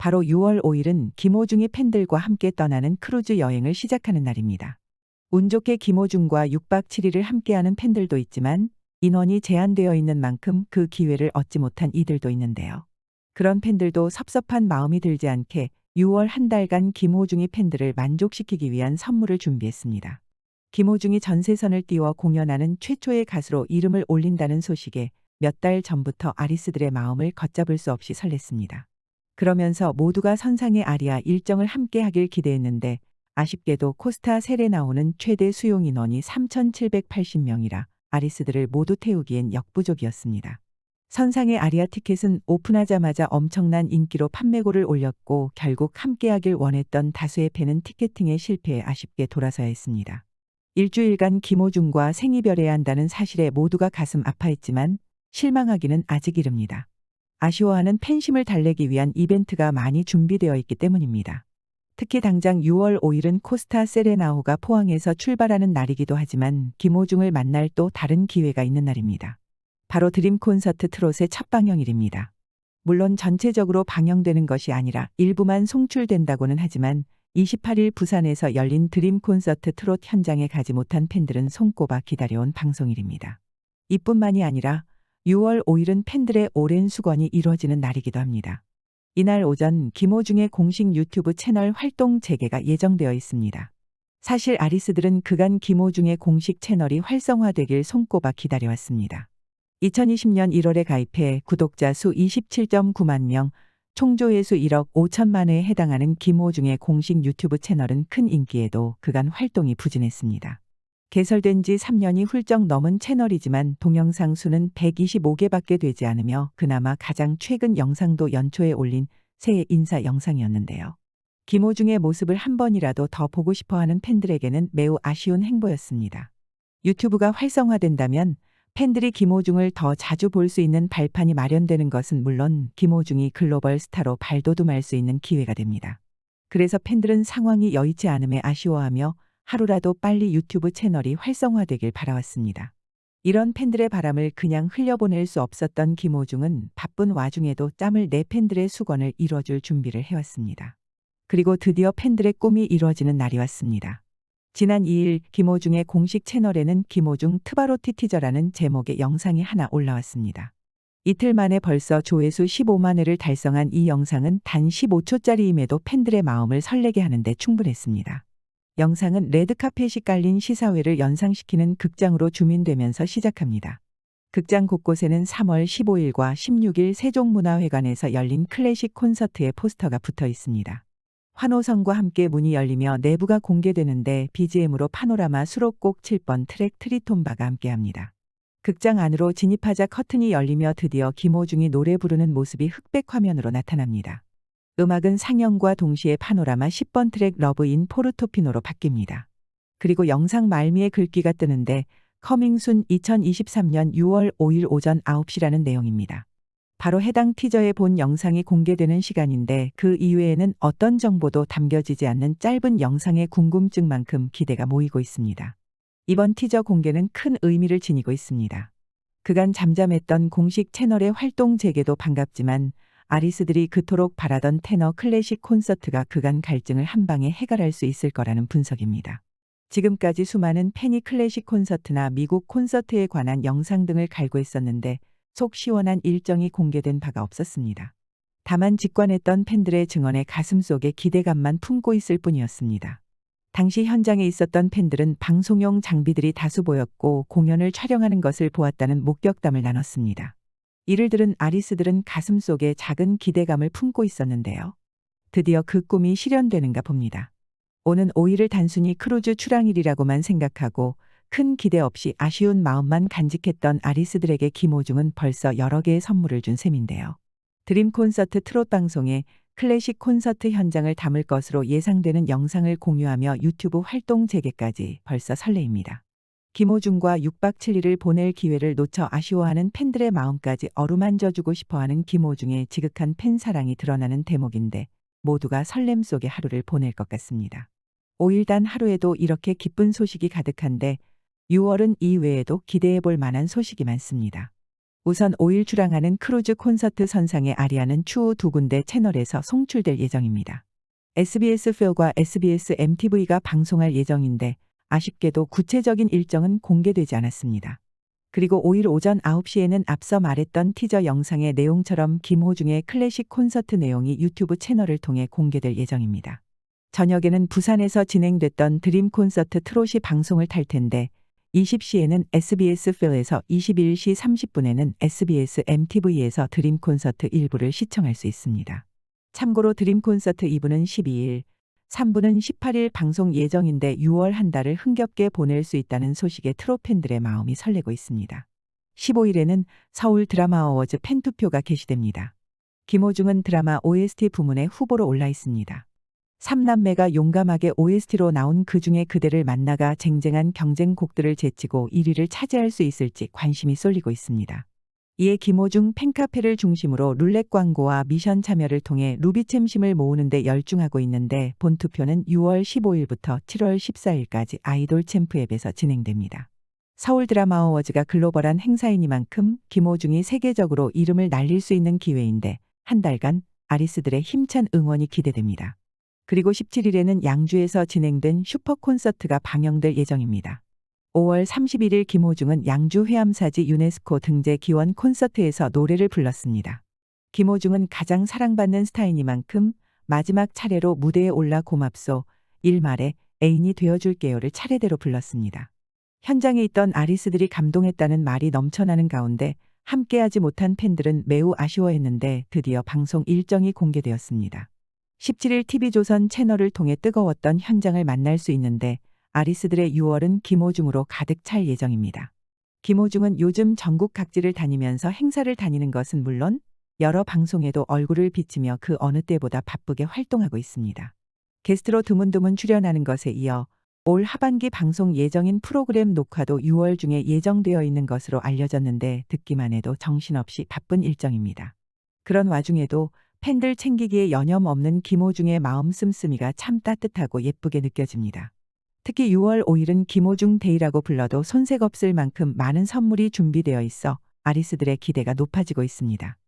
바로 6월 5일은 김호중이 팬들과 함께 떠나는 크루즈 여행을 시작하는 날입니다. 운 좋게 김호중과 6박 7일을 함께하는 팬들도 있지만 인원이 제한되어 있는 만큼 그 기회를 얻지 못한 이들도 있는데요. 그런 팬들도 섭섭한 마음이 들지 않게 6월 한 달간 김호중이 팬들을 만족시키기 위한 선물을 준비했습니다. 김호중이 전세선을 띄워 공연하는 최초의 가수로 이름을 올린다는 소식에 몇 달 전부터 아리스들의 마음을 걷잡을 수 없이 설렜습니다. 그러면서 모두가 선상의 아리아 일정을 함께 하길 기대했는데 아쉽게도 코스타 셀에 나오는 최대 수용 인원이 3,780명이라 아리스들을 모두 태우기엔 역부족이었습니다. 선상의 아리아 티켓은 오픈하자마자 엄청난 인기로 판매고를 올렸고 결국 함께하길 원했던 다수의 팬은 티켓팅에 실패해 아쉽게 돌아서야 했습니다. 일주일간 김호중과 생이별해야 한다는 사실에 모두가 가슴 아파했지만 실망하기는 아직 이릅니다. 아쉬워하는 팬심을 달래기 위한 이벤트가 많이 준비되어 있기 때문입니다. 특히 당장 6월 5일은 코스타 세레나호가 포항에서 출발하는 날이기도 하지만 김호중을 만날 또 다른 기회가 있는 날입니다. 바로 드림 콘서트 트롯의 첫 방영일입니다. 물론 전체적으로 방영되는 것이 아니라 일부만 송출된다고는 하지만 28일 부산에서 열린 드림 콘서트 트롯 현장에 가지 못한 팬들은 손꼽아 기다려온 방송일입니다. 이뿐만이 아니라 6월 5일은 팬들의 오랜 수건이 이루어지는 날이기도 합니다. 이날 오전 김호중의 공식 유튜브 채널 활동 재개가 예정되어 있습니다. 사실 아리스들은 그간 김호중의 공식 채널이 활성화되길 손꼽아 기다려왔습니다. 2020년 1월에 가입해 구독자 수 27.9만 명, 총조회수 1억 5천만 회에 해당하는 김호중의 공식 유튜브 채널은 큰 인기에도 그간 활동이 부진했습니다. 개설된 지 3년이 훌쩍 넘은 채널이지만 동영상 수는 125개밖에 되지 않으며 그나마 가장 최근 영상도 연초에 올린 새해 인사 영상이었는데요. 김호중의 모습을 한 번이라도 더 보고 싶어하는 팬들에게는 매우 아쉬운 행보였습니다. 유튜브가 활성화된다면 팬들이 김호중을 더 자주 볼 수 있는 발판이 마련되는 것은 물론 김호중이 글로벌 스타로 발돋움할 수 있는 기회가 됩니다. 그래서 팬들은 상황이 여의치 않음에 아쉬워하며 하루라도 빨리 유튜브 채널이 활성화되길 바라왔습니다. 이런 팬들의 바람을 그냥 흘려보낼 수 없었던 김호중은 바쁜 와중에도 짬을 내 팬들의 수건을 이뤄줄 준비를 해왔습니다. 그리고 드디어 팬들의 꿈이 이루어지는 날이 왔습니다. 지난 2일 김호중의 공식 채널에는 김호중 트바로티 티저라는 제목의 영상이 하나 올라왔습니다. 이틀 만에 벌써 조회수 15만 회를 달성한 이 영상은 단 15초짜리임에도 팬들의 마음을 설레게 하는데 충분했습니다. 영상은 레드카펫이 깔린 시사회를 연상시키는 극장으로 줌인되면서 시작합니다. 극장 곳곳에는 3월 15일과 16일 세종문화회관에서 열린 클래식 콘서트의 포스터가 붙어 있습니다. 환호성과 함께 문이 열리며 내부가 공개되는데 BGM으로 파노라마 수록곡 7번 트랙 트리톤바가 함께합니다. 극장 안으로 진입하자 커튼이 열리며 드디어 김호중이 노래 부르는 모습이 흑백 화면으로 나타납니다. 음악은 상영과 동시에 파노라마 10번 트랙 러브 인 포르토피노로 바뀝니다. 그리고 영상 말미에 글귀가 뜨는데 커밍순 2023년 6월 5일 오전 9시라는 내용입니다. 바로 해당 티저의 본 영상이 공개되는 시간인데 그 이외에는 어떤 정보도 담겨지지 않는 짧은 영상의 궁금증만큼 기대가 모이고 있습니다. 이번 티저 공개는 큰 의미를 지니고 있습니다. 그간 잠잠했던 공식 채널의 활동 재개도 반갑지만 아리스들이 그토록 바라던 테너 클래식 콘서트가 그간 갈증을 한 방에 해결할 수 있을 거라는 분석입니다. 지금까지 수많은 팬이 클래식 콘서트나 미국 콘서트에 관한 영상 등을 갈구했었는데 속 시원한 일정이 공개된 바가 없었습니다. 다만 직관했던 팬들의 증언에 가슴속에 기대감만 품고 있을 뿐이었습니다. 당시 현장에 있었던 팬들은 방송용 장비들이 다수 보였고 공연을 촬영하는 것을 보았다는 목격담을 나눴습니다. 이를 들은 아리스들은 가슴속에 작은 기대감을 품고 있었는데요. 드디어 그 꿈이 실현되는가 봅니다. 오는 5일을 단순히 크루즈 출항일이라고만 생각하고 큰 기대 없이 아쉬운 마음만 간직했던 아리스들에게 김호중은 벌써 여러 개의 선물을 준 셈인데요. 드림 콘서트 트롯 방송에 클래식 콘서트 현장을 담을 것으로 예상되는 영상을 공유하며 유튜브 활동 재개까지 벌써 설레입니다. 김호중과 6박 7일을 보낼 기회를 놓쳐 아쉬워하는 팬들의 마음까지 어루만져주고 싶어하는 김호중의 지극한 팬 사랑이 드러나는 대목인데 모두가 설렘 속의 하루를 보낼 것 같습니다. 5일 단 하루에도 이렇게 기쁜 소식이 가득한데 6월은 이외에도 기대해 볼 만한 소식이 많습니다. 우선 5일 출항하는 크루즈 콘서트 선상의 아리아는 추후 2군데 채널에서 송출될 예정입니다. SBS 필과 SBS MTV가 방송할 예정인데 아쉽게도 구체적인 일정은 공개되지 않았습니다. 그리고 5일 오전 9시에는 앞서 말했던 티저 영상의 내용처럼 김호중의 클래식 콘서트 내용이 유튜브 채널을 통해 공개될 예정입니다. 저녁에는 부산에서 진행됐던 드림 콘서트 트롯이 방송을 탈 텐데 20시에는 SBS 필에서 21시 30분에는 SBS MTV에서 드림 콘서트 일부를 시청할 수 있습니다. 참고로 드림 콘서트 2부는 12일, 3부는 18일 방송 예정인데 6월 한 달을 흥겹게 보낼 수 있다는 소식에 트롯 팬들의 마음이 설레고 있습니다. 15일에는 서울 드라마 어워즈 팬투표가 개시됩니다. 김호중은 드라마 OST 부문에 후보로 올라 있습니다. 3남매가 용감하게 OST로 나온 그중에 그대를 만나가 쟁쟁한 경쟁곡들을 제치고 1위를 차지할 수 있을지 관심이 쏠리고 있습니다. 이에 김호중 팬카페를 중심으로 룰렛 광고와 미션 참여를 통해 루비챔심을 모으는 데 열중하고 있는데 본 투표는 6월 15일부터 7월 14일까지 아이돌 챔프 앱에서 진행됩니다. 서울 드라마 어워즈가 글로벌한 행사이니만큼 김호중이 세계적으로 이름을 날릴 수 있는 기회인데 한 달간 아리스들의 힘찬 응원이 기대됩니다. 그리고 17일에는 양주에서 진행된 슈퍼 콘서트가 방영될 예정입니다. 5월 31일 김호중은 양주 회암사지 유네스코 등재 기원 콘서트에서 노래를 불렀습니다. 김호중은 가장 사랑받는 스타이니만큼 마지막 차례로 무대에 올라 고맙소, 일말에 애인이 되어줄게요를 차례대로 불렀습니다. 현장에 있던 아리스들이 감동했다는 말이 넘쳐나는 가운데 함께하지 못한 팬들은 매우 아쉬워했는데 드디어 방송 일정이 공개되었습니다. 17일 TV조선 채널을 통해 뜨거웠던 현장을 만날 수 있는데 아리스들의 6월은 김호중으로 가득 찰 예정입니다. 김호중은 요즘 전국 각지를 다니면서 행사를 다니는 것은 물론 여러 방송에도 얼굴을 비치며 그 어느 때보다 바쁘게 활동하고 있습니다. 게스트로 드문드문 출연하는 것에 이어 올 하반기 방송 예정인 프로그램 녹화도 6월 중에 예정되어 있는 것으로 알려졌는데 듣기만 해도 정신없이 바쁜 일정입니다. 그런 와중에도 팬들 챙기기에 여념 없는 김호중의 마음 씀씀이가 참 따뜻하고 예쁘게 느껴집니다. 특히 6월 5일은 김호중 데이라고 불러도 손색 없을 만큼 많은 선물이 준비되어 있어 아리스들의 기대가 높아지고 있습니다.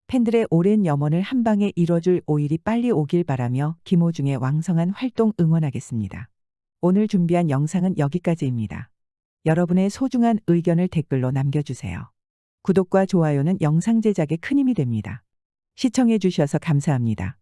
팬들의 오랜 염원을 한 방에 이뤄줄 5일이 빨리 오길 바라며 김호중의 왕성한 활동 응원하겠습니다. 오늘 준비한 영상은 여기까지입니다. 여러분의 소중한 의견을 댓글로 남겨주세요. 구독과 좋아요는 영상 제작에 큰 힘이 됩니다. 시청해 주셔서 감사합니다.